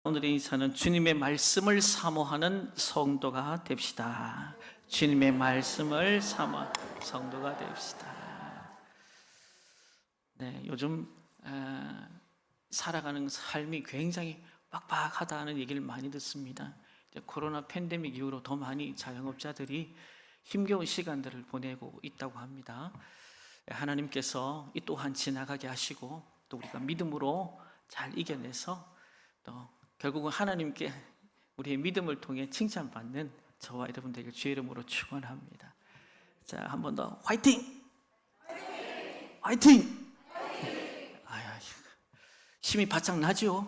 오늘의 인사는 주님의 말씀을 사모하는 성도가 됩시다. 주님의 말씀을 사모하는 성도가 됩시다. 네, 요즘 살아가는 삶이 굉장히 빡빡하다는 얘기를 많이 듣습니다. 이제 코로나 팬데믹 이후로 더 많이 자영업자들이 힘겨운 시간들을 보내고 있다고 합니다. 하나님께서 이 또한 지나가게 하시고 또 우리가 믿음으로 잘 이겨내서 또 결국은 하나님께 우리의 믿음을 통해 칭찬받는 저와 여러분들에게 주의 이름으로 축원합니다. 자, 한 번 더 화이팅! 화이팅! 화이팅! 아야, 힘이 바짝 나죠?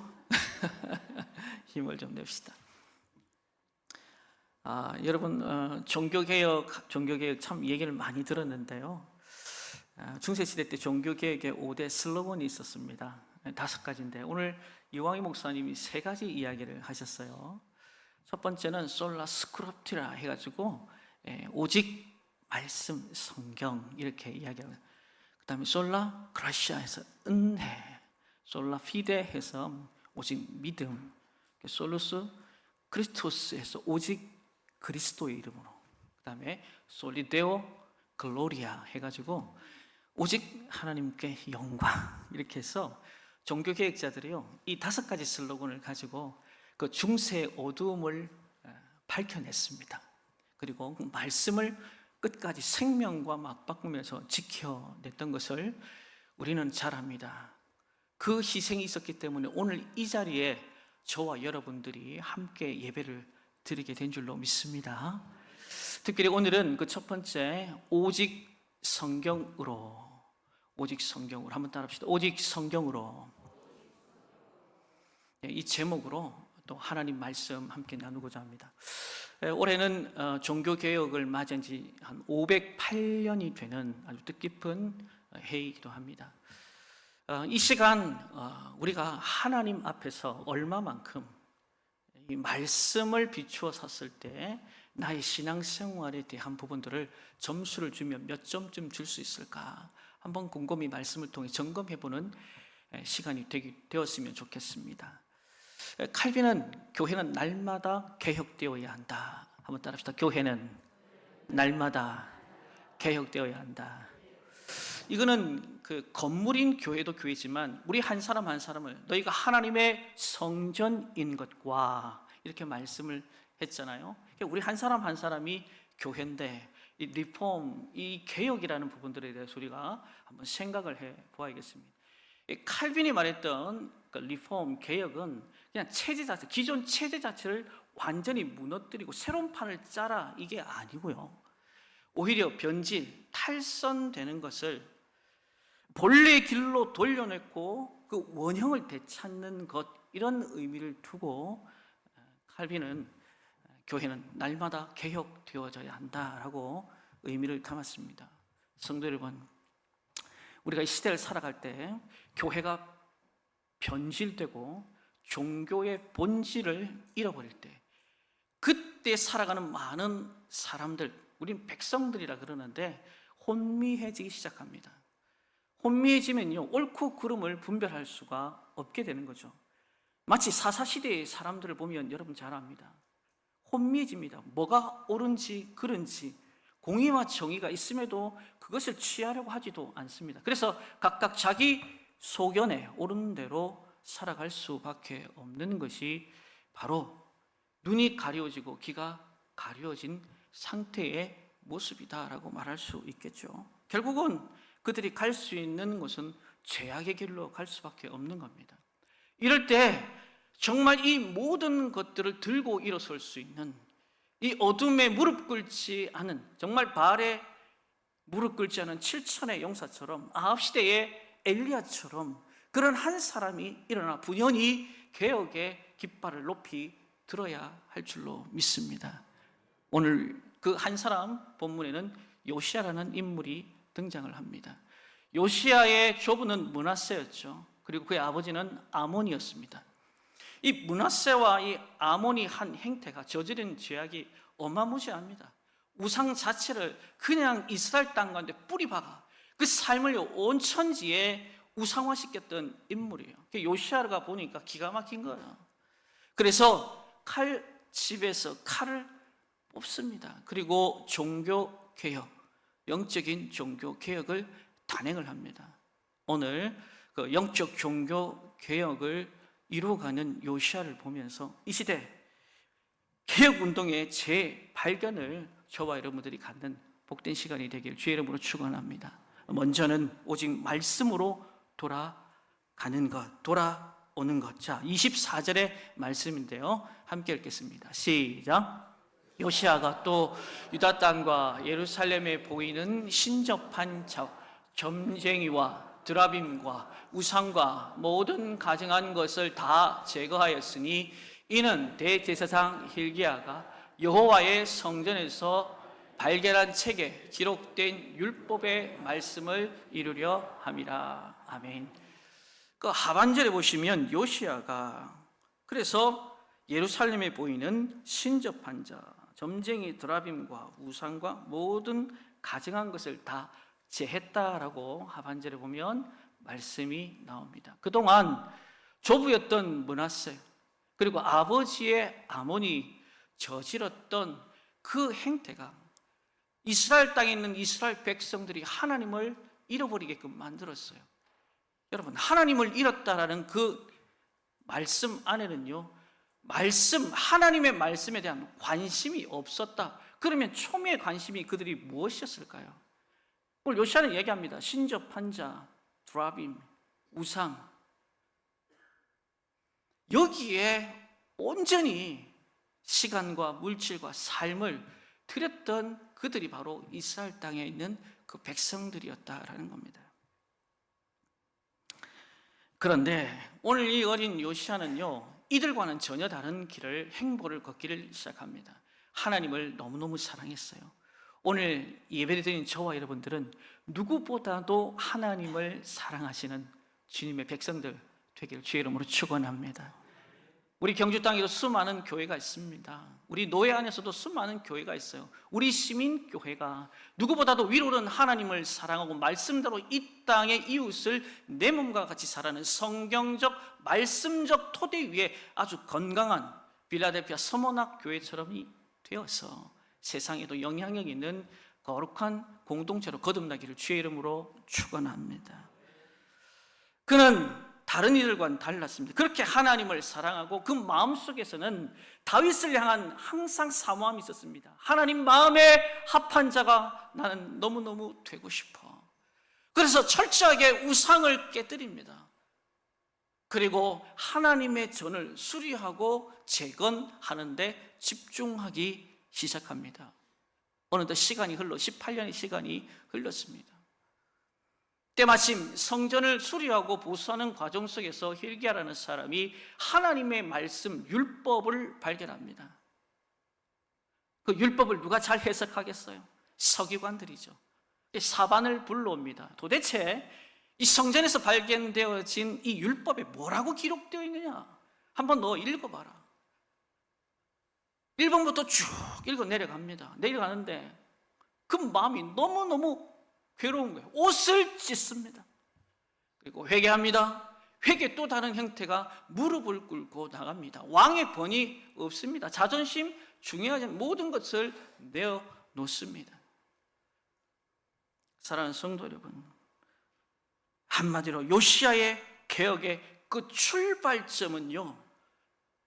힘을 좀 냅시다. 여러분, 종교개혁 참 얘기를 많이 들었는데요. 중세시대 때 종교개혁의 5대 슬로건이 있었습니다. 5가지인데 오늘 이왕희 목사님이 3가지 이야기를 하셨어요. 첫 번째는 솔라 스크립트라 해가지고 오직 말씀, 성경 이렇게 이야기하고, 그 다음에 솔라 그라시아 해서 은혜, 솔라 피데 해서 오직 믿음, 솔루스 크리스토스 해서 오직 그리스도의 이름으로, 그 다음에 솔리데오 글로리아 해가지고 오직 하나님께 영광, 이렇게 해서 종교개혁자들이요, 이 5가지 슬로건을 가지고 그 중세의 어두움을 밝혀냈습니다. 그리고 그 말씀을 끝까지 생명과 맞바꾸면서 지켜냈던 것을 우리는 잘 압니다. 그 희생이 있었기 때문에 오늘 이 자리에 저와 여러분들이 함께 예배를 드리게 된 줄로 믿습니다. 특별히 오늘은 그 첫 번째 오직 성경으로, 오직 성경으로 한번 따라합시다. 오직 성경으로. 이 제목으로 또 하나님 말씀 함께 나누고자 합니다. 올해는 종교개혁을 맞은 지 한 508년이 되는 아주 뜻깊은 해이기도 합니다. 이 시간 우리가 하나님 앞에서 얼마만큼 이 말씀을 비추어 섰을 때 나의 신앙생활에 대한 부분들을 점수를 주면 몇 점쯤 줄 수 있을까, 한번 곰곰이 말씀을 통해 점검해보는 시간이 되었으면 좋겠습니다. 칼빈은 교회는 날마다 개혁되어야 한다. 한번 따라합시다. 교회는 날마다 개혁되어야 한다. 이거는 그 건물인 교회도 교회지만 우리 한 사람 한 사람을 너희가 하나님의 성전인 것과 이렇게 말씀을 했잖아요. 우리 한 사람 한 사람이 교회인데 이 리폼, 이 개혁이라는 부분들에 대해서 우리가 한번 생각을 해 보아야겠습니다. 칼빈이 말했던 그 리폼, 개혁은 그냥 체제 자체, 기존 체제 자체를 완전히 무너뜨리고 새로운 판을 짜라, 이게 아니고요, 오히려 변질, 탈선되는 것을 본래의 길로 돌려내고 그 원형을 되찾는 것, 이런 의미를 두고 칼빈은 교회는 날마다 개혁되어져야 한다라고 의미를 담았습니다. 성도 여러분, 우리가 이 시대를 살아갈 때 교회가 변질되고 종교의 본질을 잃어버릴 때, 그때 살아가는 많은 사람들, 우린 백성들이라 그러는데 혼미해지기 시작합니다. 혼미해지면요, 옳고 그름을 분별할 수가 없게 되는 거죠. 마치 사사시대의 사람들을 보면 여러분 잘 압니다. 혼미해집니다. 뭐가 옳은지 그른지, 공의와 정의가 있음에도 그것을 취하려고 하지도 않습니다. 그래서 각각 자기 소견에 옳은 대로 살아갈 수밖에 없는 것이 바로 눈이 가려워지고 귀가 가려워진 상태의 모습이다라고 말할 수 있겠죠. 결국은 그들이 갈 수 있는 곳은 죄악의 길로 갈 수밖에 없는 겁니다. 이럴 때 정말 이 모든 것들을 들고 일어설 수 있는, 이 어둠에 무릎 꿇지 않은, 정말 바알에 무릎 꿇지 않은 7천의 용사처럼, 아합시대의 엘리야처럼 그런 한 사람이 일어나 분연히 개혁의 깃발을 높이 들어야 할 줄로 믿습니다. 오늘 그 한 사람 본문에는 요시야라는 인물이 등장을 합니다. 요시야의 조부는 므낫세였죠. 그리고 그의 아버지는 아몬이었습니다. 이 므낫세와 이 아몬이 한 행태가, 저지른 죄악이 어마무시합니다. 우상 자체를 그냥 이스라엘 땅 가운데 뿌리박아 그 삶을 온 천지에 우상화시켰던 인물이에요. 요시야가 보니까 기가 막힌 거예요. 그래서 집에서 칼을 뽑습니다. 그리고 종교개혁, 영적인 종교개혁을 단행을 합니다. 오늘 그 영적 종교개혁을 이루어가는 요시야를 보면서 이 시대 개혁운동의 재발견을 저와 여러분들이 갖는 복된 시간이 되길 주의 이름으로 축원합니다. 먼저는 오직 말씀으로 돌아가는 것, 돌아오는 것. 자, 24절의 말씀인데요, 함께 읽겠습니다. 시작. 요시야가 또 유다 땅과 예루살렘에 보이는 신접한 점쟁이와 드라빔과 우상과 모든 가증한 것을 다 제거하였으니 이는 대제사장 hil기야가 여호와의 성전에서 발견한 책에 기록된 율법의 말씀을 이루려 함이라. 아멘. 그 하반절에 보시면 요시야가 그래서 예루살렘에 보이는 신접한 자, 점쟁이, 드라빔과 우상과 모든 가증한 것을 다 제했다라고 하반절에 보면 말씀이 나옵니다. 그동안 조부였던 므낫세, 그리고 아버지의 아몬이 저질렀던 그 행태가 이스라엘 땅에 있는 이스라엘 백성들이 하나님을 잃어버리게끔 만들었어요. 여러분, 하나님을 잃었다라는 그 말씀 안에는요, 하나님의 말씀에 대한 관심이 없었다. 그러면 초미의 관심이 그들이 무엇이었을까요? 오늘 요시야는 얘기합니다. 신접한 자, 드라빔, 우상, 여기에 온전히 시간과 물질과 삶을 들였던 그들이 바로 이스라엘 땅에 있는 그 백성들이었다라는 겁니다. 그런데 오늘 이 어린 요시야는요, 이들과는 전혀 다른 길을, 행보를 걷기를 시작합니다. 하나님을 너무너무 사랑했어요. 오늘 예배드린 저와 여러분들은 누구보다도 하나님을 사랑하시는 주님의 백성들 되기를 주의 이름으로 축원합니다. 우리 경주 땅에도 수많은 교회가 있습니다. 우리 노예 안에서도 수많은 교회가 있어요. 우리 시민교회가 누구보다도 위로는 하나님을 사랑하고 말씀대로 이 땅의 이웃을 내 몸과 같이 살아가는 성경적, 말씀적 토대 위에 아주 건강한 빌라델피아 서머낙 교회처럼 되어서 세상에도 영향력 있는 거룩한 공동체로 거듭나기를 주의 이름으로 축원합니다. 그는 다른 이들과는 달랐습니다. 그렇게 하나님을 사랑하고 그 마음속에서는 다윗을 향한 항상 사모함이 있었습니다. 하나님 마음에 합한 자가 나는 너무너무 되고 싶어. 그래서 철저하게 우상을 깨뜨립니다. 그리고 하나님의 전을 수리하고 재건하는 데 집중하기 시작합니다. 어느덧 시간이 18년의 시간이 흘렀습니다. 때마침 성전을 수리하고 보수하는 과정 속에서 hil기야라는 사람이 하나님의 말씀, 율법을 발견합니다. 그 율법을 누가 잘 해석하겠어요? 서기관들이죠. 사반을 불러옵니다. 도대체 이 성전에서 발견되어진 이 율법에 뭐라고 기록되어 있느냐? 한번 너 읽어봐라. 1번부터 쭉 읽어 내려갑니다. 내려가는데 그 마음이 너무너무 괴로운 거예요. 옷을 찢습니다. 그리고 회개합니다. 회개 또 다른 형태가 무릎을 꿇고 나갑니다. 왕의 권위 없습니다. 자존심 중요하지 않은 모든 것을 내어놓습니다. 사랑하는 성도 여러분, 한마디로 요시야의 개혁의 그 출발점은요,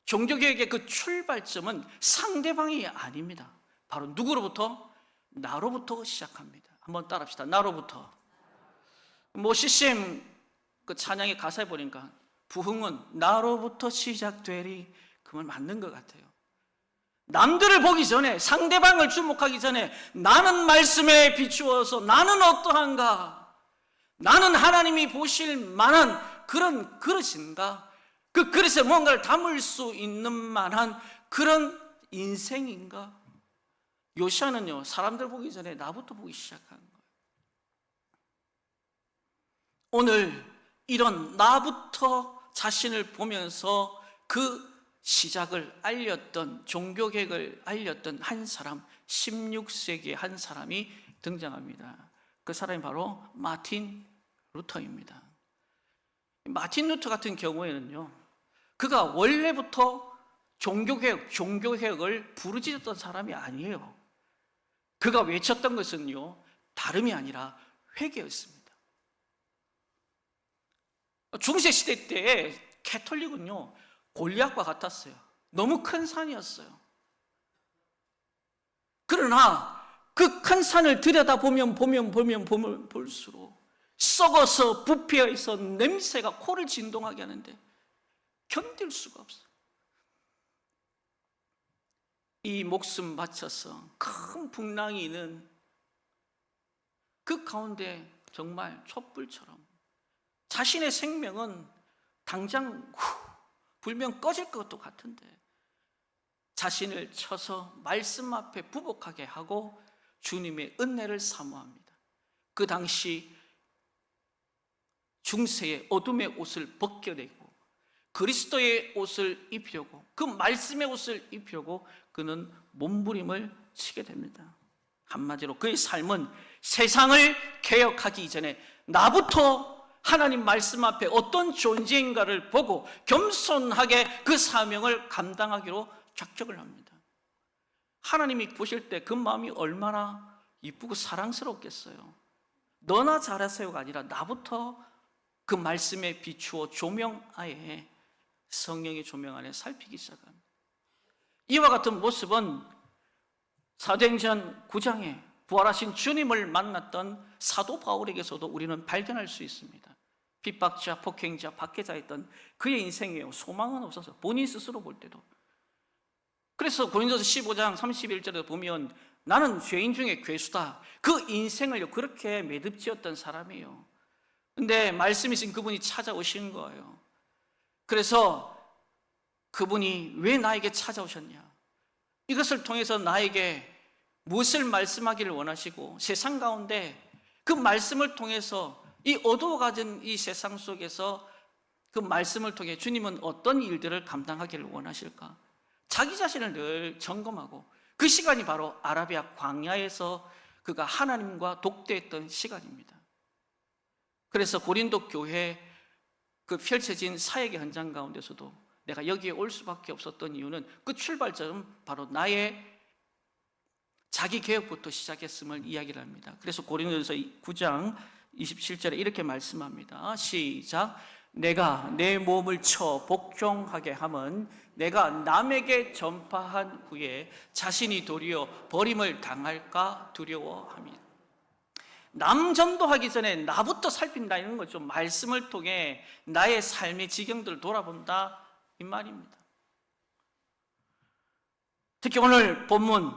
종교개혁의 그 출발점은 상대방이 아닙니다. 바로 누구로부터? 나로부터 시작합니다. 한번 따라합시다. 나로부터. CCM 그 찬양의 가사에 보니까 부흥은 나로부터 시작되리, 그 말 맞는 것 같아요. 남들을 보기 전에, 상대방을 주목하기 전에 나는 말씀에 비추어서 나는 어떠한가, 나는 하나님이 보실 만한 그런 그릇인가, 그 그릇에 뭔가를 담을 수 있는 만한 그런 인생인가. 요시야는요, 사람들 보기 전에 나부터 보기 시작한 거예요. 오늘 이런 나부터 자신을 보면서 그 시작을 알렸던, 종교개혁을 알렸던 한 사람, 16세기의 한 사람이 등장합니다. 그 사람이 바로 마틴 루터입니다. 마틴 루터 같은 경우에는요, 그가 원래부터 종교개혁을 부르짖었던 사람이 아니에요. 그가 외쳤던 것은요, 다름이 아니라 회개였습니다. 중세시대 때 캐톨릭은요, 골리앗과 같았어요. 너무 큰 산이었어요. 그러나 그 큰 산을 들여다보면 볼수록 썩어서 부패해 있어 냄새가 코를 진동하게 하는데 견딜 수가 없어요. 이 목숨 바쳐서 큰 풍랑이 있는 그 가운데 정말 촛불처럼 자신의 생명은 당장 불면 꺼질 것도 같은데 자신을 쳐서 말씀 앞에 부복하게 하고 주님의 은혜를 사모합니다. 그 당시 중세의 어둠의 옷을 벗겨내고 그리스도의 옷을 입히려고, 그 말씀의 옷을 입히려고 그는 몸부림을 치게 됩니다. 한마디로 그의 삶은 세상을 개혁하기 이전에 나부터 하나님 말씀 앞에 어떤 존재인가를 보고 겸손하게 그 사명을 감당하기로 작정을 합니다. 하나님이 보실 때 그 마음이 얼마나 이쁘고 사랑스럽겠어요. 너나 잘하세요가 아니라 나부터 그 말씀에 비추어 조명하에, 성령의 조명 안에 살피기 시작합니다. 이와 같은 모습은 사도행전 9장에 부활하신 주님을 만났던 사도 바울에게서도 우리는 발견할 수 있습니다. 핍박자, 폭행자, 박해자였던 그의 인생에 소망은 없어서 본인 스스로 볼 때도. 그래서 고린도서 15장 31절에 보면 나는 죄인 중에 괴수다. 그 인생을 그렇게 매듭지었던 사람이에요. 근데 말씀이신 그분이 찾아오신 거예요. 그래서 그분이 왜 나에게 찾아오셨냐? 이것을 통해서 나에게 무엇을 말씀하기를 원하시고 세상 가운데 그 말씀을 통해서 이 어두워가진 이 세상 속에서 그 말씀을 통해 주님은 어떤 일들을 감당하기를 원하실까? 자기 자신을 늘 점검하고, 그 시간이 바로 아라비아 광야에서 그가 하나님과 독대했던 시간입니다. 그래서 고린도 교회 그 펼쳐진 사역의 현장 가운데서도 내가 여기에 올 수밖에 없었던 이유는 그 출발점은 바로 나의 자기 개혁부터 시작했음을 이야기를 합니다. 그래서 고린도전서 9장 27절에 이렇게 말씀합니다. 시작. 내가 내 몸을 쳐 복종하게 함은 내가 남에게 전파한 후에 자신이 도리어 버림을 당할까 두려워함이다. 남 전도하기 전에 나부터 살핀다는 거죠. 말씀을 통해 나의 삶의 지경들을 돌아본다, 이 말입니다. 특히 오늘 본문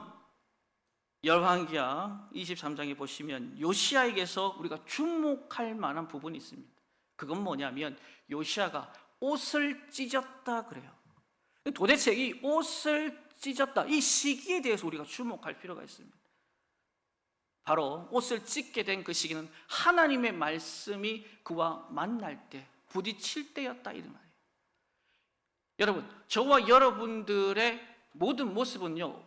열왕기하 23장에 보시면 요시야에게서 우리가 주목할 만한 부분이 있습니다. 그건 뭐냐면 요시야가 옷을 찢었다 그래요. 도대체 이 옷을 찢었다, 이 시기에 대해서 우리가 주목할 필요가 있습니다. 바로 옷을 찢게 된 그 시기는 하나님의 말씀이 그와 만날 때, 부딪힐 때였다, 이런 말이에요. 여러분, 저와 여러분들의 모든 모습은요,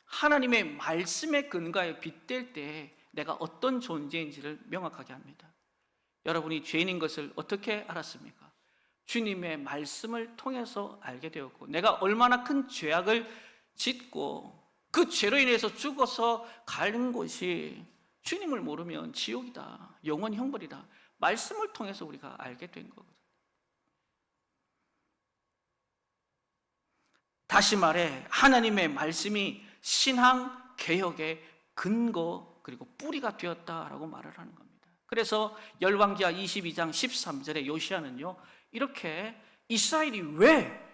하나님의 말씀의 근거에 빗댈 때 내가 어떤 존재인지를 명확하게 합니다. 여러분이 죄인인 것을 어떻게 알았습니까? 주님의 말씀을 통해서 알게 되었고, 내가 얼마나 큰 죄악을 짓고 그 죄로 인해서 죽어서 가는 곳이 주님을 모르면 지옥이다, 영원 형벌이다, 말씀을 통해서 우리가 알게 된 거거든요. 다시 말해 하나님의 말씀이 신앙 개혁의 근거 그리고 뿌리가 되었다라고 말을 하는 겁니다. 그래서 열왕기하 22장 13절에 요시야는요, 이렇게 이스라엘이 왜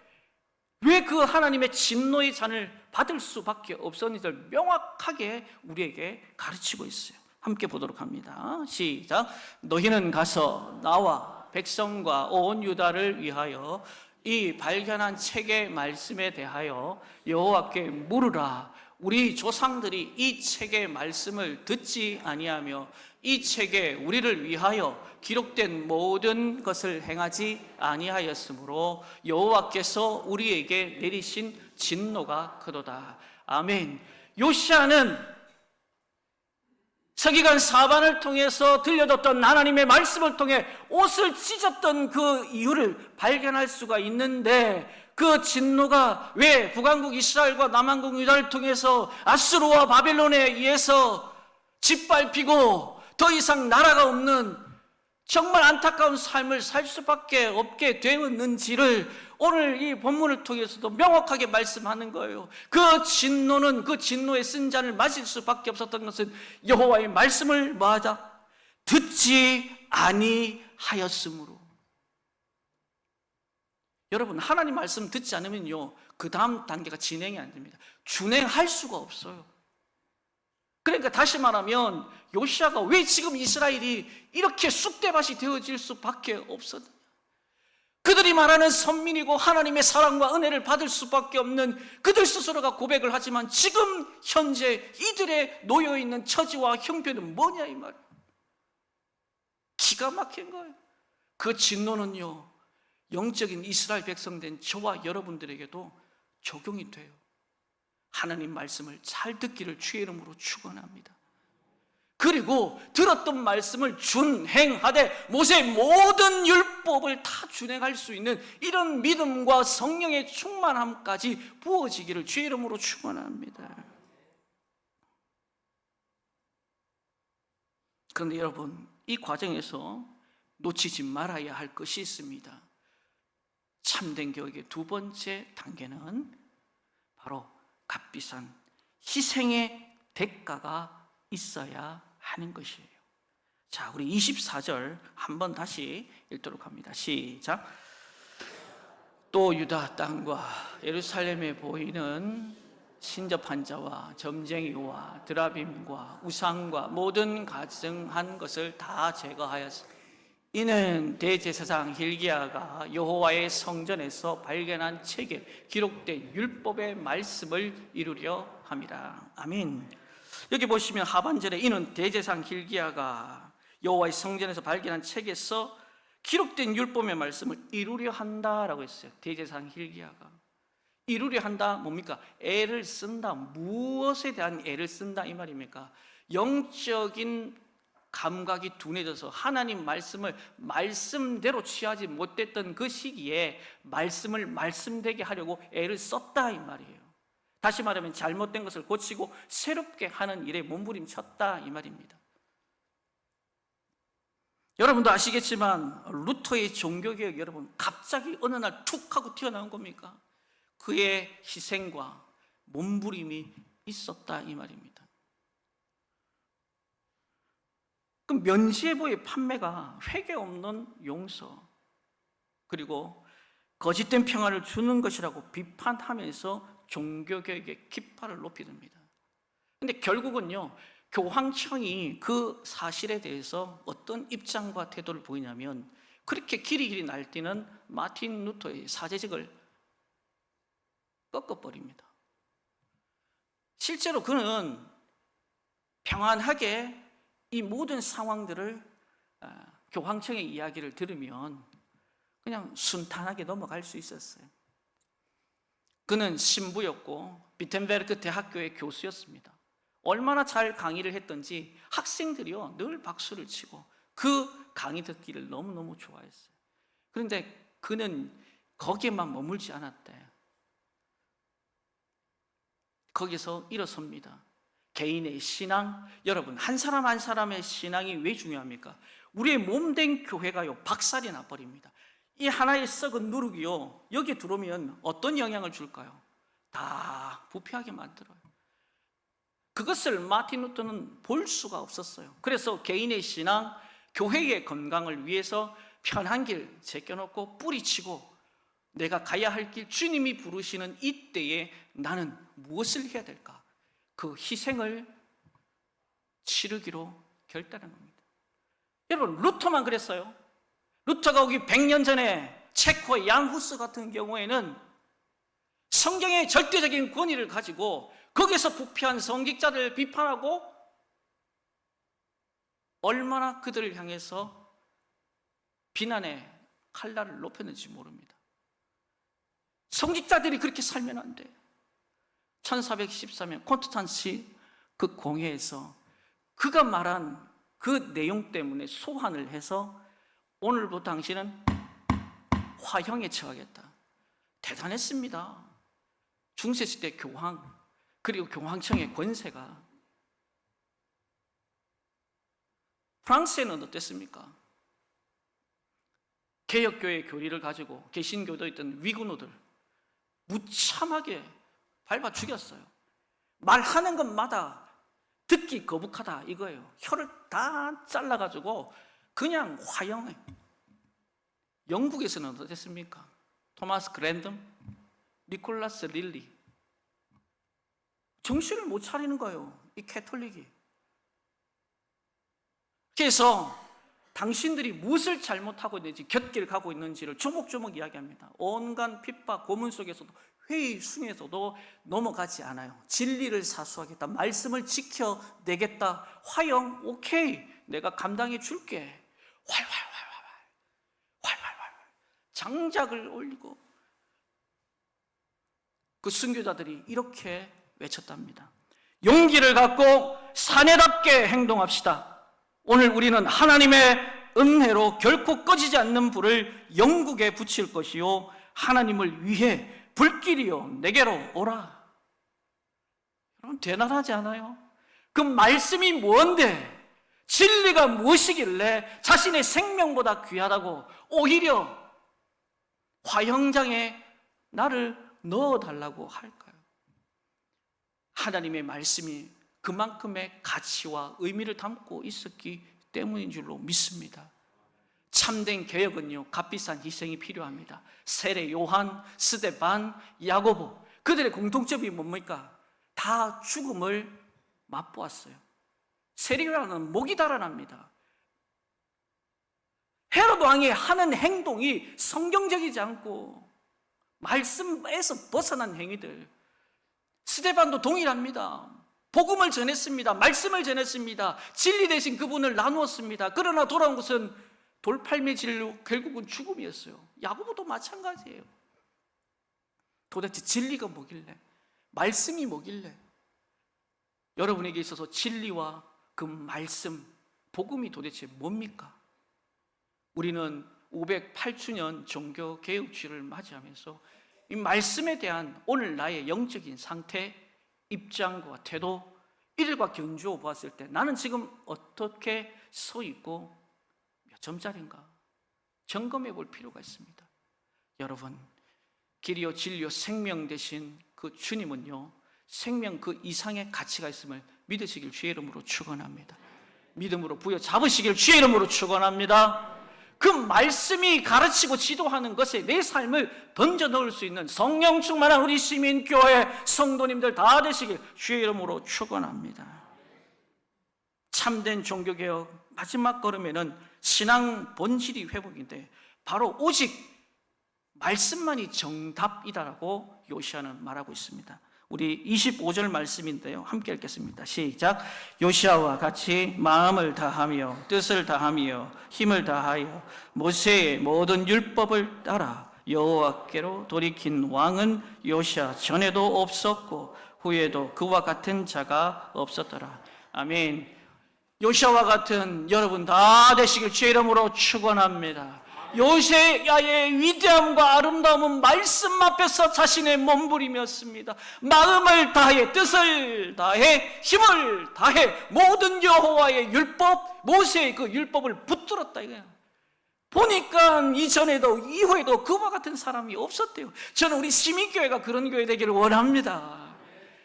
그 하나님의 진노의 잔을 받을 수밖에 없었는지를 명확하게 우리에게 가르치고 있어요. 함께 보도록 합니다. 시작. 너희는 가서 나와 백성과 온 유다를 위하여 이 발견한 책의 말씀에 대하여 여호와께 물으라. 우리 조상들이 이 책의 말씀을 듣지 아니하며 이 책에 우리를 위하여 기록된 모든 것을 행하지 아니하였으므로 여호와께서 우리에게 내리신 진노가 크도다. 아멘. 요시야는 서기관 사반을 통해서 들려줬던 하나님의 말씀을 통해 옷을 찢었던 그 이유를 발견할 수가 있는데, 그 진노가 왜 북왕국 이스라엘과 남왕국 유다를 통해서 아수르와 바벨론에 의해서 짓밟히고 더 이상 나라가 없는 정말 안타까운 삶을 살 수밖에 없게 되었는지를 오늘 이 본문을 통해서도 명확하게 말씀하는 거예요. 그 진노는, 그 진노의 쓴 잔을 마실 수밖에 없었던 것은 여호와의 말씀을 뭐하자? 듣지 아니하였으므로. 여러분, 하나님 말씀 듣지 않으면요, 그 다음 단계가 진행이 안 됩니다. 준행할 수가 없어요. 그러니까 다시 말하면 요시아가 왜 지금 이스라엘이 이렇게 쑥대밭이 되어질 수밖에 없었느냐? 그들이 말하는 선민이고 하나님의 사랑과 은혜를 받을 수밖에 없는 그들 스스로가 고백을 하지만 지금 현재 이들의 놓여있는 처지와 형편은 뭐냐 이 말이에요. 기가 막힌 거예요. 그 진노는요, 영적인 이스라엘 백성 된 저와 여러분들에게도 적용이 돼요. 하나님 말씀을 잘 듣기를 주의 이름으로 축원합니다. 그리고 들었던 말씀을 준행하되 모세의 모든 율법을 다 준행할 수 있는 이런 믿음과 성령의 충만함까지 부어지기를 주의 이름으로 축원합니다. 그런데 여러분, 이 과정에서 놓치지 말아야 할 것이 있습니다. 참된 교육의 두 번째 단계는 바로 값비싼 희생의 대가가 있어야 하는 것이에요. 자, 우리 24절 한번 다시 읽도록 합니다. 시작. 또 유다 땅과 예루살렘에 보이는 신접한 자와 점쟁이와 드라빔과 우상과 모든 가증한 것을 다 제거하였으니 이는 대제사장 hil기야가 여호와의 성전에서 발견한 책에 기록된 율법의 말씀을 이루려 함이라. 아멘. 여기 보시면 하반절에 이는 대제사장 hil기야가 여호와의 성전에서 발견한 책에서 기록된 율법의 말씀을 이루려 한다라고 했어요. 대제사장 hil기야가 이루려 한다, 뭡니까? 애를 쓴다. 무엇에 대한 애를 쓴다 이 말입니까? 영적인 감각이 둔해져서 하나님 말씀을 말씀대로 취하지 못했던 그 시기에 말씀을 말씀되게 하려고 애를 썼다 이 말이에요. 다시 말하면 잘못된 것을 고치고 새롭게 하는 일에 몸부림쳤다 이 말입니다. 여러분도 아시겠지만 루터의 종교개혁, 여러분 갑자기 어느 날 툭 하고 튀어나온 겁니까? 그의 희생과 몸부림이 있었다 이 말입니다. 그 면죄부의 판매가 회개 없는 용서, 그리고 거짓된 평화를 주는 것이라고 비판하면서 종교개혁의 깃발을 높이 듭니다. 그런데 결국은요, 교황청이 그 사실에 대해서 어떤 입장과 태도를 보이냐면 그렇게 길이길이 날뛰는 마틴 루터의 사제직을 꺾어버립니다. 실제로 그는 평안하게 이 모든 상황들을 교황청의 이야기를 들으면 그냥 순탄하게 넘어갈 수 있었어요. 그는 신부였고 비텐베르크 대학교의 교수였습니다. 얼마나 잘 강의를 했던지 학생들이요 늘 박수를 치고 그 강의 듣기를 너무너무 좋아했어요. 그런데 그는 거기에만 머물지 않았대. 거기서 일어섭니다. 개인의 신앙, 여러분 한 사람 한 사람의 신앙이 왜 중요합니까? 우리의 몸된 교회가요 박살이 나버립니다. 이 하나의 썩은 누룩이요 여기에 들어오면 어떤 영향을 줄까요? 다 부패하게 만들어요. 그것을 마틴 루터는 볼 수가 없었어요. 그래서 개인의 신앙, 교회의 건강을 위해서 편한 길 제껴놓고 뿌리치고 내가 가야 할 길, 주님이 부르시는 이때에 나는 무엇을 해야 될까? 그 희생을 치르기로 결단한 겁니다. 여러분 루터만 그랬어요? 루터가 오기 100년 전에 체코의 양 후스 같은 경우에는 성경의 절대적인 권위를 가지고 거기서 부패한 성직자들을 비판하고 얼마나 그들을 향해서 비난의 칼날을 높였는지 모릅니다. 성직자들이 그렇게 살면 안 돼. 1414년 콘스탄시 그 공회에서 그가 말한 그 내용 때문에 소환을 해서 오늘부터 당신은 화형에 처하겠다. 대단했습니다. 중세시대 교황, 그리고 교황청의 권세가. 프랑스에는 어땠습니까? 개혁교회의 교리를 가지고 개신교도 있던 위군노들 무참하게 밟아 죽였어요. 말하는 것마다 듣기 거북하다 이거예요. 혀를 다 잘라가지고 그냥 화형해. 영국에서는 어땠습니까? 토마스 그랜덤, 니콜라스 릴리. 정신을 못 차리는 거예요, 이 캐톨릭이. 그래서 당신들이 무엇을 잘못하고 있는지, 곁길 가고 있는지를 조목조목 이야기합니다. 온갖 핍박, 고문 속에서도, 회의 중에서도 넘어가지 않아요. 진리를 사수하겠다, 말씀을 지켜내겠다, 화형, 오케이, 내가 감당해 줄게. 장작을 올리고 그 순교자들이 이렇게 외쳤답니다. 용기를 갖고 사내답게 행동합시다. 오늘 우리는 하나님의 은혜로 결코 꺼지지 않는 불을 영국에 붙일 것이요 하나님을 위해 불길이요 내게로 오라. 여러분 대단하지 않아요? 그 말씀이 뭔데, 진리가 무엇이길래 자신의 생명보다 귀하다고 오히려 화형장에 나를 넣어달라고 할까요? 하나님의 말씀이 그만큼의 가치와 의미를 담고 있었기 때문인 줄로 믿습니다. 참된 개혁은요, 값비싼 희생이 필요합니다. 세례 요한, 스데반, 야고보, 그들의 공통점이 뭡니까? 다 죽음을 맛보았어요. 세례 요한은 목이 달아납니다. 헤롯 왕이 하는 행동이 성경적이지 않고 말씀에서 벗어난 행위들. 스데반도 동일합니다. 복음을 전했습니다. 말씀을 전했습니다. 진리 대신 그분을 나누었습니다. 그러나 돌아온 것은 돌팔매 진로, 결국은 죽음이었어요. 야고보도 마찬가지예요. 도대체 진리가 뭐길래, 말씀이 뭐길래, 여러분에게 있어서 진리와 그 말씀, 복음이 도대체 뭡니까? 우리는 508주년 종교개혁주의를 맞이하면서 이 말씀에 대한 오늘 나의 영적인 상태, 입장과 태도, 이들과 견주어 보았을 때 나는 지금 어떻게 서 있고 몇 점짜리인가 점검해 볼 필요가 있습니다. 여러분, 길이요 진리요 생명 되신 그 주님은요, 생명 그 이상의 가치가 있음을 믿으시길 주의 이름으로 축원합니다. 믿음으로 부여잡으시길 주의 이름으로 축원합니다. 그 말씀이 가르치고 지도하는 것에 내 삶을 던져 넣을 수 있는 성령 충만한 우리 시민교회 성도님들 다 되시길 주의 이름으로 축원합니다. 참된 종교개혁 마지막 걸음에는 신앙 본질이 회복인데 바로 오직 말씀만이 정답이다라고 요시아는 말하고 있습니다. 우리 25절 말씀인데요, 함께 읽겠습니다. 시작. 요시아와 같이 마음을 다하며 뜻을 다하며 힘을 다하여 모세의 모든 율법을 따라 여호와께로 돌이킨 왕은 요시아 전에도 없었고 후에도 그와 같은 자가 없었더라. 아멘. 요시아와 같은 여러분 다 되시길 주의 이름으로 축원합니다. 요시아의 위대함과 아름다움은 말씀 앞에서 자신의 몸부림이었습니다. 마음을 다해, 뜻을 다해, 힘을 다해 모든 여호와의 율법, 모세의 그 율법을 붙들었다 이거예요. 보니까 이전에도 이후에도 그와 같은 사람이 없었대요. 저는 우리 시민교회가 그런 교회 되기를 원합니다.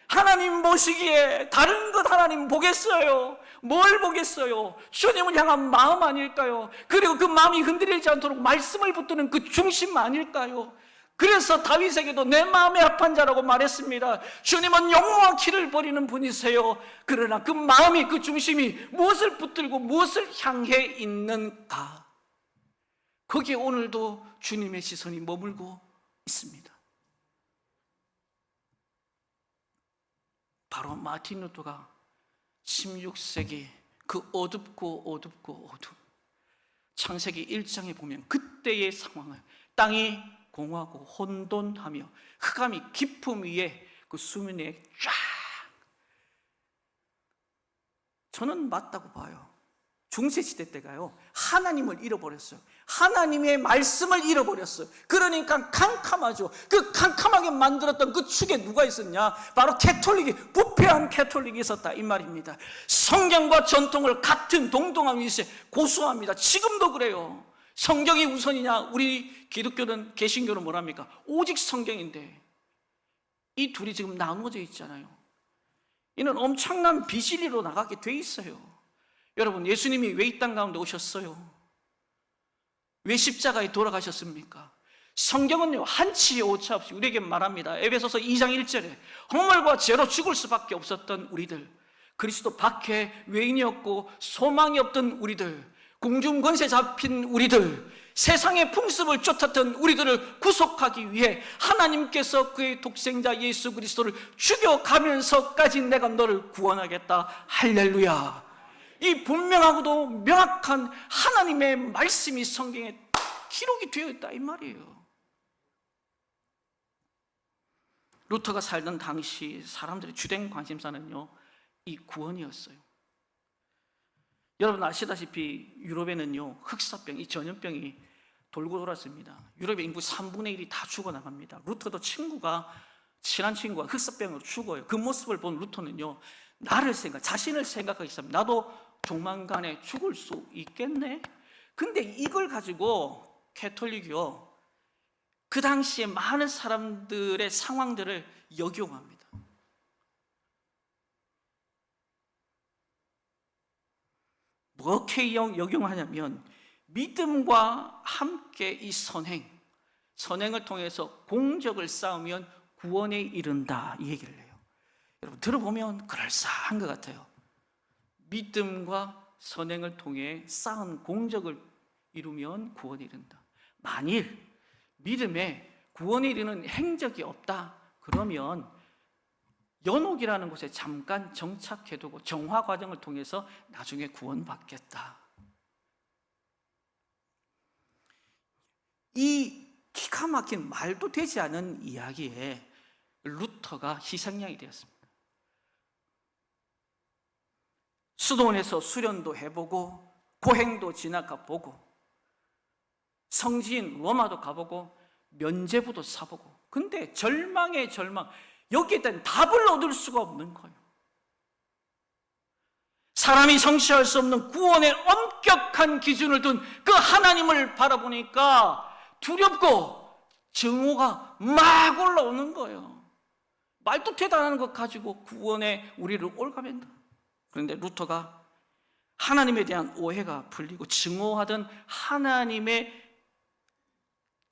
하나님 보시기에 다른 것 하나님 보겠어요? 뭘 보겠어요? 주님을 향한 마음 아닐까요? 그리고 그 마음이 흔들리지 않도록 말씀을 붙드는 그 중심 아닐까요? 그래서 다윗에게도 내 마음에 합한 자라고 말했습니다. 주님은 영웅과 키를 버리는 분이세요. 그러나 그 마음이, 그 중심이 무엇을 붙들고 무엇을 향해 있는가? 거기에 오늘도 주님의 시선이 머물고 있습니다. 바로 마틴 루터가 16세기 그 어둡고 창세기 1장에 보면 그때의 상황을, 땅이 공하고 혼돈하며 흑암이 깊음 위에 그 수면에 쫙 저는 맞다고 봐요. 중세시대 때가요, 하나님을 잃어버렸어요. 하나님의 말씀을 잃어버렸어요. 그러니까 캄캄하죠. 그 캄캄하게 만들었던 그 축에 누가 있었냐? 바로 캐톨릭이, 부패한 캐톨릭이 있었다, 이 말입니다. 성경과 전통을 같은 동등한 위치에 고수합니다. 지금도 그래요. 성경이 우선이냐? 우리 기독교는, 개신교는 뭐랍니까? 오직 성경인데 이 둘이 지금 나누어져 있잖아요. 이는 엄청난 비진리로 나가게 돼 있어요. 여러분, 예수님이 왜 이 땅 가운데 오셨어요? 왜 십자가에 돌아가셨습니까? 성경은요, 한치의 오차 없이 우리에게 말합니다. 에베소서 2장 1절에 헛물과 죄로 죽을 수밖에 없었던 우리들, 그리스도 밖에 외인이었고 소망이 없던 우리들, 공중 권세 잡힌 우리들, 세상의 풍습을 쫓았던 우리들을 구속하기 위해 하나님께서 그의 독생자 예수 그리스도를 죽여가면서까지 내가 너를 구원하겠다. 할렐루야. 이 분명하고도 명확한 하나님의 말씀이 성경에 기록이 되어 있다, 이 말이에요. 루터가 살던 당시 사람들의 주된 관심사는요, 이 구원이었어요. 여러분 아시다시피 유럽에는요, 흑사병, 이 전염병이 돌고 돌았습니다. 유럽의 인구 3분의 1이 다 죽어나갑니다. 루터도 친한 친구가 흑사병으로 죽어요. 그 모습을 본 루터는요, 자신을 생각하기 시작합니다. 나도 조만간에 죽을 수 있겠네? 근데 이걸 가지고 캐톨릭이요, 그 당시에 많은 사람들의 상황들을 역용합니다. 뭐렇게 역용하냐면, 믿음과 함께 이 선행을 통해서 공적을 쌓으면 구원에 이른다, 이 얘기를 해요. 여러분 들어보면 그럴싸한 것 같아요. 믿음과 선행을 통해 쌓은 공적을 이루면 구원에 이른다. 만일 믿음에 구원에 이르는 행적이 없다, 그러면 연옥이라는 곳에 잠깐 정착해두고 정화 과정을 통해서 나중에 구원받겠다. 이 기가 막힌 말도 되지 않은 이야기에 루터가 희생양이 되었습니다. 수도원에서 수련도 해보고 고행도 지나가 보고 성지인 로마도 가보고 면죄부도 사보고, 근데 절망의 절망, 여기에 대한 답을 얻을 수가 없는 거예요. 사람이 성취할 수 없는 구원의 엄격한 기준을 둔 그 하나님을 바라보니까 두렵고 증오가 막 올라오는 거예요. 말도 대단한 것 가지고 구원에 우리를 올가맨다. 그런데 루터가 하나님에 대한 오해가 풀리고 증오하던 하나님의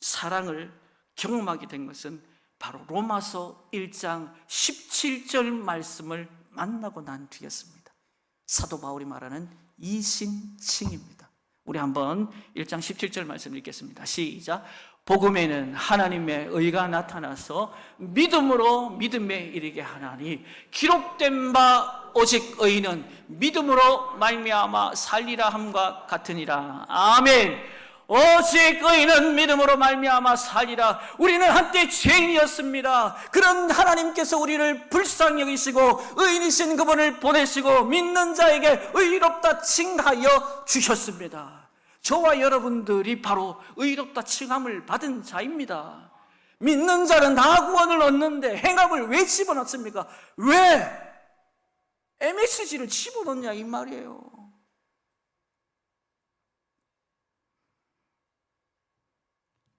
사랑을 경험하게 된 것은 바로 로마서 1장 17절 말씀을 만나고 난 뒤였습니다. 사도 바울이 말하는 이신칭입니다. 우리 한번 1장 17절 말씀 읽겠습니다. 시작. 복음에는 하나님의 의가 나타나서 믿음으로 믿음에 이르게 하나니 기록된 바 오직 의인은 믿음으로 말미암아 살리라 함과 같으니라. 아멘. 오직 의인은 믿음으로 말미암아 살리라. 우리는 한때 죄인이었습니다. 그런 하나님께서 우리를 불쌍히 여기시고 의인이신 그분을 보내시고 믿는 자에게 의롭다 칭하여 주셨습니다. 저와 여러분들이 바로 의롭다 칭함을 받은 자입니다. 믿는 자는 다 구원을 얻는데 행함을 왜 집어넣습니까? 왜 MSG를 집어넣냐, 이 말이에요.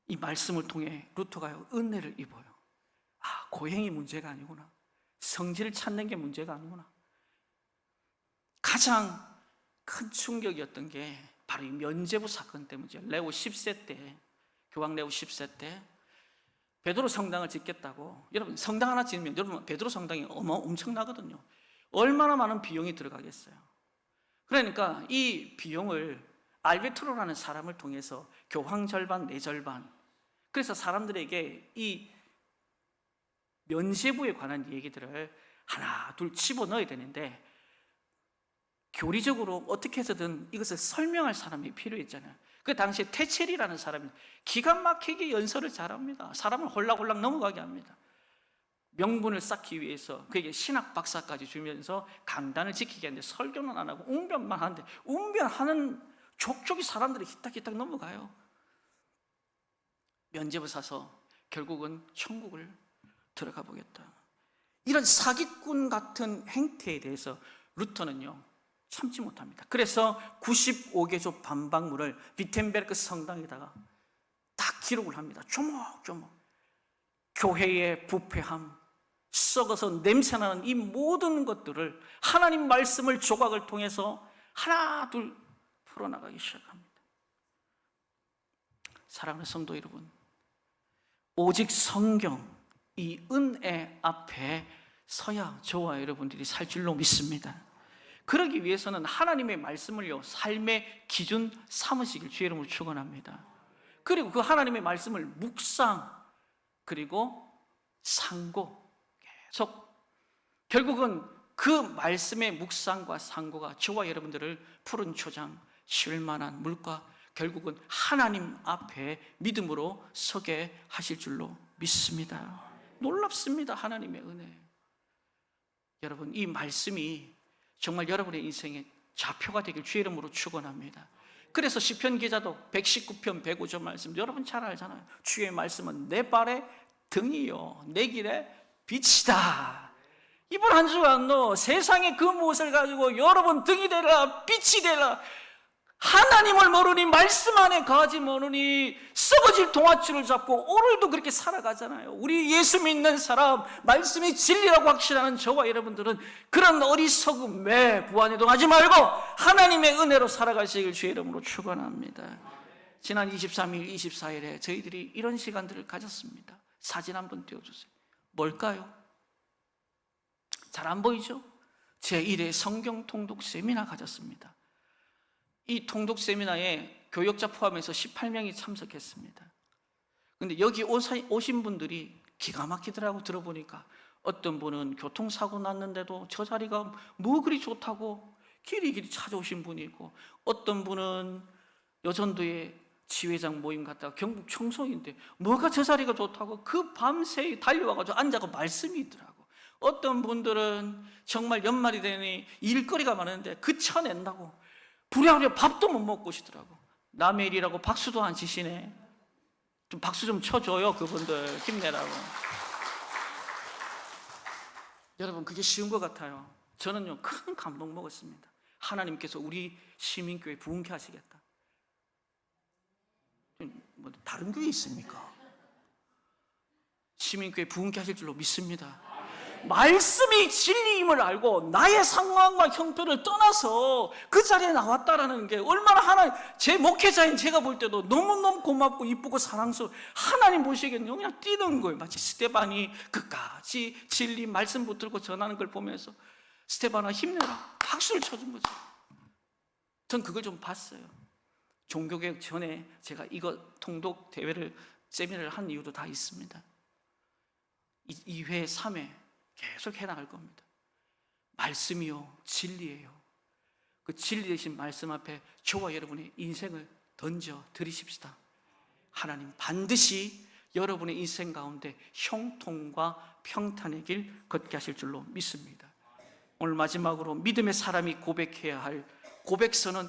이 말씀을 통해 루터가 은혜를 입어요. 아, 고행이 문제가 아니구나. 성질을 찾는 게 문제가 아니구나. 가장 큰 충격이었던 게 바로 이 면죄부 사건 때문이죠. 레오 10세 때, 교황 레오 10세 때 베드로 성당을 짓겠다고. 여러분 성당 하나 짓으면 여러분 베드로 성당이 엄청나거든요. 얼마나 많은 비용이 들어가겠어요. 그러니까 이 비용을 알베트로라는 사람을 통해서 교황 절반, 내 절반, 그래서 사람들에게 이 면죄부에 관한 얘기들을 하나 둘 집어넣어야 되는데 교리적으로 어떻게 해서든 이것을 설명할 사람이 필요했잖아요. 그 당시에 테첼이라는 사람이 기가 막히게 연설을 잘합니다. 사람을 홀락홀락 넘어가게 합니다. 명분을 쌓기 위해서 그에게 신학 박사까지 주면서 강단을 지키게 하는데 설교는 안 하고 웅변만 하는데, 웅변하는 족족이 사람들이 히딱히딱 넘어가요. 면접을 사서 결국은 천국을 들어가 보겠다. 이런 사기꾼 같은 행태에 대해서 루터는요 참지 못합니다. 그래서 95개조 반박문을 비텐베르크 성당에다가 딱 기록을 합니다. 조목조목. 교회의 부패함, 썩어서 냄새나는 이 모든 것들을 하나님 말씀을 조각을 통해서 하나 둘 풀어나가기 시작합니다. 사랑하는 성도 여러분, 오직 성경, 이 은혜 앞에 서야 저와 여러분들이 살 줄로 믿습니다. 그러기 위해서는 하나님의 말씀을요 삶의 기준 삼으시길 주의 이름으로 축원합니다. 그리고 그 하나님의 말씀을 묵상 그리고 상고, 계속 결국은 그 말씀의 묵상과 상고가 저와 여러분들을 푸른 초장, 쉴만한 물과 결국은 하나님 앞에 믿음으로 서게 하실 줄로 믿습니다. 놀랍습니다. 하나님의 은혜. 여러분, 이 말씀이 정말 여러분의 인생의 좌표가 되길 주의 이름으로 축원합니다. 그래서 시편 기자도 119편 105절 말씀 여러분 잘 알잖아요. 주의 말씀은 내 발의 등이요 내 길의 빛이다. 이번 한 주간도 세상의 그 무엇을 가지고 여러분 등이 되라 빛이 되라, 하나님을 모르니 말씀 안에 거하지 모르니 썩어질 동아줄을 잡고 오늘도 그렇게 살아가잖아요. 우리 예수 믿는 사람, 말씀이 진리라고 확신하는 저와 여러분들은 그런 어리석음에 부안해동하지 말고 하나님의 은혜로 살아가시길 주의 이름으로 축원합니다. 지난 23일, 24일에 저희들이 이런 시간들을 가졌습니다. 사진 한번 띄워주세요. 뭘까요? 잘 안 보이죠? 제1회 성경 통독 세미나 가졌습니다. 이 통독 세미나에 교역자 포함해서 18명이 참석했습니다. 그런데 여기 오신 분들이 기가 막히더라고. 들어보니까 어떤 분은 교통사고 났는데도 저 자리가 뭐 그리 좋다고 길이 찾아오신 분이 있고, 어떤 분은 여전도에 지회장 모임 갔다가 경북 청송인데 뭐가 저 자리가 좋다고 그 밤새 달려와가지고 앉아서 말씀이 있더라고. 어떤 분들은 정말 연말이 되니 일거리가 많은데 그쳐낸다고 부랴부랴 밥도 못 먹고 오시더라고. 남의 일이라고 박수도 안 치시네. 좀 박수 좀 쳐줘요. 그분들 힘내라고. 여러분, 그게 쉬운 것 같아요. 저는요 큰 감동 먹었습니다. 하나님께서 우리 시민교회 부흥케 하시겠다. 뭐 다른 교회 있습니까? 시민교회 부흥케 하실 줄로 믿습니다. 말씀이 진리임을 알고 나의 상황과 형편을 떠나서 그 자리에 나왔다라는 게 얼마나 하나님, 제 목회자인 제가 볼 때도 너무너무 고맙고 이쁘고 사랑스러워. 하나님 보시기에는 그냥 뛰는 거예요. 마치 스테반이 끝까지 진리 말씀 붙들고 전하는 걸 보면서 스테반아 힘내라 박수를 쳐준 거죠. 전 그걸 좀 봤어요. 종교개혁 전에 제가 이거 통독 대회를 세미나를 한 이유도 다 있습니다. 2회 3회 계속 해나갈 겁니다. 말씀이요 진리예요. 그 진리 되신 말씀 앞에 저와 여러분의 인생을 던져 드리십시다. 하나님 반드시 여러분의 인생 가운데 형통과 평탄의 길 걷게 하실 줄로 믿습니다. 오늘 마지막으로 믿음의 사람이 고백해야 할 고백서는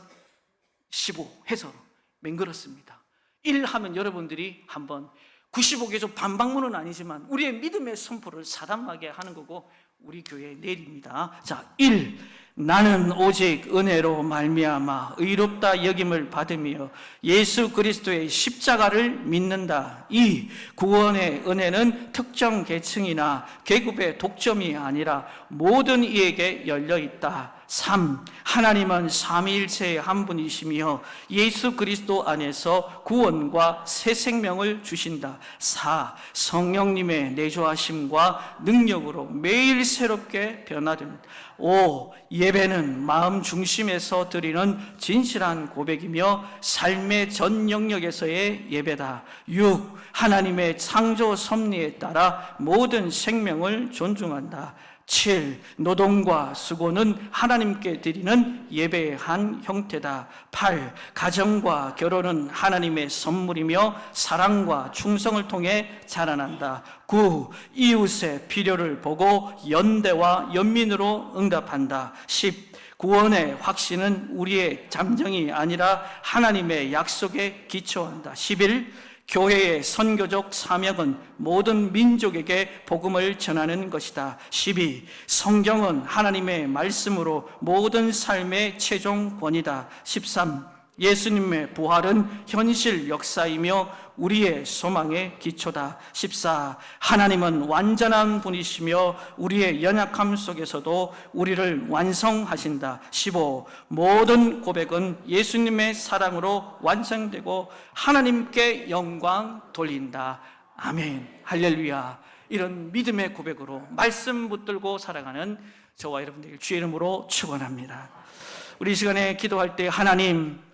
15 해서 맹글었습니다. 1 하면 여러분들이 한번 95개조 반박문은 아니지만 우리의 믿음의 선포를 사담하게 하는 거고 우리 교회의 내일입니다. 자, 1. 나는 오직 은혜로 말미암아 의롭다 여김을 받으며 예수 그리스도의 십자가를 믿는다. 2. 구원의 은혜는 특정 계층이나 계급의 독점이 아니라 모든 이에게 열려 있다. 3. 하나님은 삼위일체의 한 분이시며 예수 그리스도 안에서 구원과 새 생명을 주신다. 4. 성령님의 내조하심과 능력으로 매일 새롭게 변화됩니다. 5. 예배는 마음 중심에서 드리는 진실한 고백이며 삶의 전 영역에서의 예배다. 6. 하나님의 창조 섭리에 따라 모든 생명을 존중한다. 7. 노동과 수고는 하나님께 드리는 예배의 한 형태다. 8. 가정과 결혼은 하나님의 선물이며 사랑과 충성을 통해 자라난다. 9. 이웃의 필요를 보고 연대와 연민으로 응답한다. 10. 구원의 확신은 우리의 잠정이 아니라 하나님의 약속에 기초한다. 11. 교회의 선교적 사명은 모든 민족에게 복음을 전하는 것이다. 12. 성경은 하나님의 말씀으로 모든 삶의 최종권이다. 13. 예수님의 부활은 현실 역사이며 우리의 소망의 기초다. 14. 하나님은 완전한 분이시며 우리의 연약함 속에서도 우리를 완성하신다. 15. 모든 고백은 예수님의 사랑으로 완성되고 하나님께 영광 돌린다. 아멘. 할렐루야. 이런 믿음의 고백으로 말씀 붙들고 살아가는 저와 여러분들 주의 이름으로 축원합니다. 우리 이 시간에 기도할 때 하나님,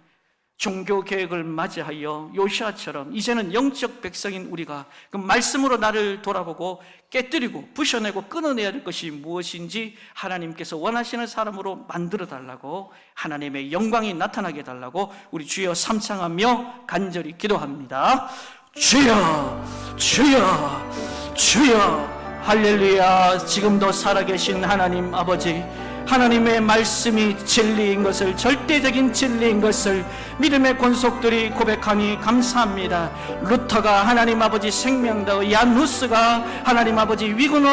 종교 개혁을 맞이하여 요시아처럼 이제는 영적 백성인 우리가 그 말씀으로 나를 돌아보고 깨뜨리고 부셔내고 끊어내야 할 것이 무엇인지 하나님께서 원하시는 사람으로 만들어 달라고, 하나님의 영광이 나타나게 해달라고 우리 주여 삼창하며 간절히 기도합니다. 주여, 주여, 주여. 할렐루야. 지금도 살아계신 하나님 아버지, 하나님의 말씀이 진리인 것을, 절대적인 진리인 것을 믿음의 권속들이 고백하니 감사합니다. 루터가 하나님 아버지 생명다의, 야누스가 하나님 아버지 위그너,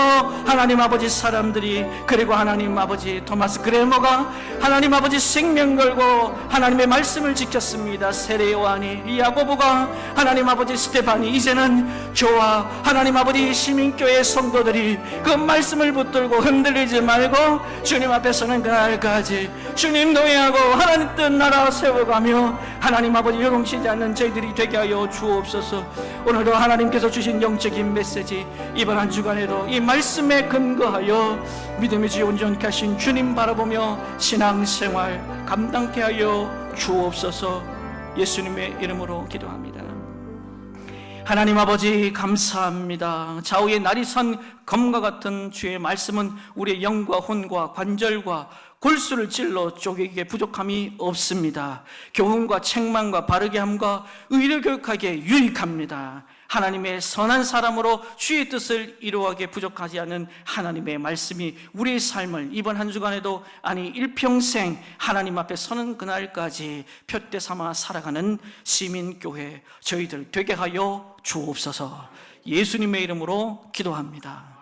하나님 아버지 사람들이, 그리고 하나님 아버지 토마스 그레머가 하나님 아버지 생명 걸고 하나님의 말씀을 지켰습니다. 세례 요한이, 야고보가, 하나님 아버지 스테반이, 이제는 저와 하나님 아버지 시민교회 성도들이 그 말씀을 붙들고 흔들리지 말고 주님 앞에서는 그날까지 주님 노예하고 하나님 뜻 나라 세워가며 하나님 아버지 요동치지 않는 저희들이 되게 하여 주옵소서. 오늘도 하나님께서 주신 영적인 메시지, 이번 한 주간에도 이 말씀에 근거하여 믿음의 주 온전케 하신 주님 바라보며 신앙생활 감당케 하여 주옵소서. 예수님의 이름으로 기도합니다. 하나님 아버지 감사합니다. 좌우의 날이 선 검과 같은 주의 말씀은 우리의 영과 혼과 관절과 골수를 찔러 쪼개기에 부족함이 없습니다. 교훈과 책망과 바르게 함과 의를 교육하기에 유익합니다. 하나님의 선한 사람으로 주의 뜻을 이루어가기에 부족하지 않은 하나님의 말씀이 우리의 삶을 이번 한 주간에도, 아니 일평생 하나님 앞에 서는 그날까지 표대 삼아 살아가는 시민교회 저희들 되게 하여 주옵소서. 예수님의 이름으로 기도합니다.